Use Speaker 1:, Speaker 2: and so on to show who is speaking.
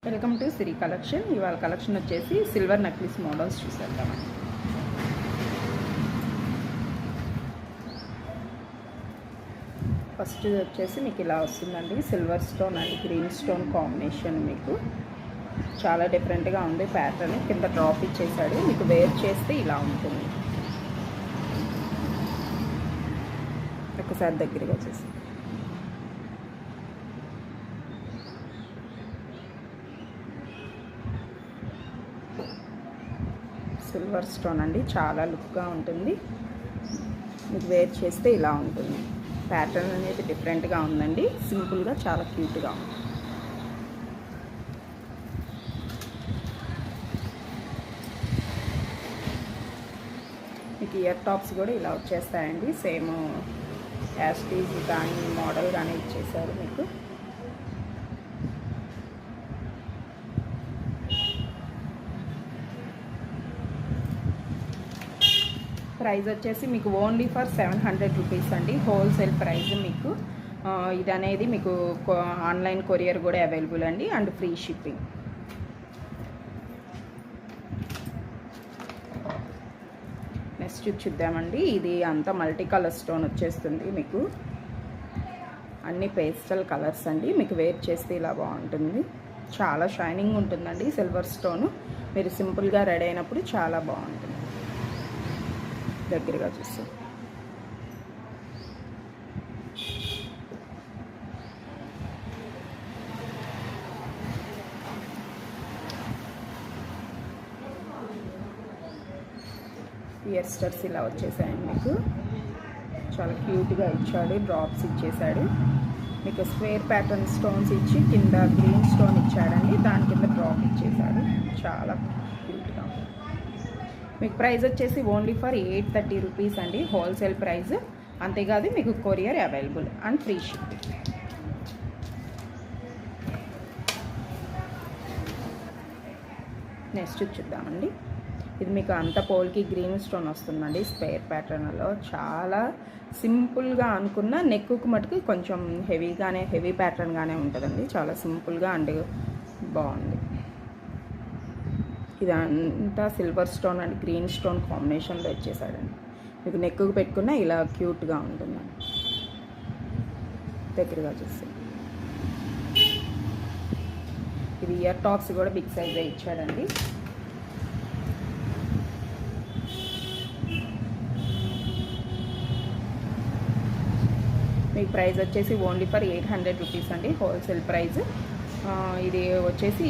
Speaker 1: Welcome to Siri collection. ఇవాళ collection వచ్చేసి silver necklace models చూసేద్దామండి. ఫస్ట్ వచ్చేసి మీకు ఇలా వస్తుందండి, silver stone and green stone combination. మీకు చాలా డిఫరెంట్గా ఉంది ప్యాటర్న్. కింద డ్రాప్ ఇచ్చేసాడు, మీకు వేర్ చేస్తే ఇలా ఉంటుంది. ఒకసారి దగ్గరగా చేసి సిల్వర్ స్టోన్ అండి, చాలా లుక్గా ఉంటుంది. మీకు వేర్ చేస్తే ఇలా ఉంటుంది. ప్యాటర్న్ అనేది డిఫరెంట్గా ఉందండి, సింపుల్గా చాలా క్యూట్గా ఉంది. మీకు ఇయర్ టాప్స్ కూడా ఇలా వచ్చేస్తాయండి, సేమ్ యాస్టీజ్ కానీ మోడల్ కానీ ఇచ్చేసారు. మీకు ప్రైస్ వచ్చేసి మీకు ఓన్లీ ఫర్ 700 రూపీస్ అండి, హోల్సేల్ ప్రైస్. మీకు ఇది అనేది మీకు ఆన్లైన్ కొరియర్ కూడా అవైలబుల్ అండి, అండ్ ఫ్రీ షిప్పింగ్. నెక్స్ట్ చూద్దామండి. ఇది అంతా మల్టీ కలర్ స్టోన్ వచ్చేస్తుంది. మీకు అన్ని పేస్టల్ కలర్స్ అండి. మీకు వేర్ చేస్తే ఇలా బాగుంటుంది, చాలా షైనింగ్ ఉంటుందండి సిల్వర్ స్టోను. మీరు సింపుల్గా రెడీ అయినప్పుడు చాలా బాగుంటుంది. దగ్గరగా చూస్తాం. ఇయర్ స్టర్స్ ఇలా వచ్చేసాయండి. మీకు చాలా క్యూట్గా ఇచ్చాడు, డ్రాప్స్ ఇచ్చేసాడు. మీకు స్క్వేర్ ప్యాటర్న్ స్టోన్స్ ఇచ్చి కింద గ్రీన్ స్టోన్ ఇచ్చాడండి, దాని కింద డ్రాప్ ఇచ్చేసాడు. చాలా క్యూట్గా. మీకు ప్రైస్ వచ్చేసి ఓన్లీ ఫర్ 830 రూపీస్ అండి, హోల్సేల్ ప్రైస్. అంతేకాదు మీకు courier available and free shipping. Next చూద్దామండి. ఇది మీకు అంత పోల్కి గ్రీన్ స్టోన్ వస్తుందండి, స్క్వేర్ ప్యాటర్న్లో. చాలా సింపుల్గా అనుకున్న నెక్కుకు మటుకు కొంచెం హెవీ ప్యాటర్న్గానే ఉంటుందండి. చాలా సింపుల్గా అండ్ బాగుంది. ఇదంతా silver stone and green stone కాంబినేషన్లో వచ్చేసాడండి. మీకు నెక్కుకు పెట్టుకున్న ఇలా క్యూట్గా ఉంటుందండి. దగ్గరగా చూస్తే ఇది ఇయర్ టాప్స్ కూడా బిగ్ సైజ్గా ఇచ్చాడండి. మీకు ప్రైస్ వచ్చేసి ఓన్లీ ఫర్ 800 రూపీస్ అండి, హోల్సేల్ ప్రైస్. ఇది వచ్చేసి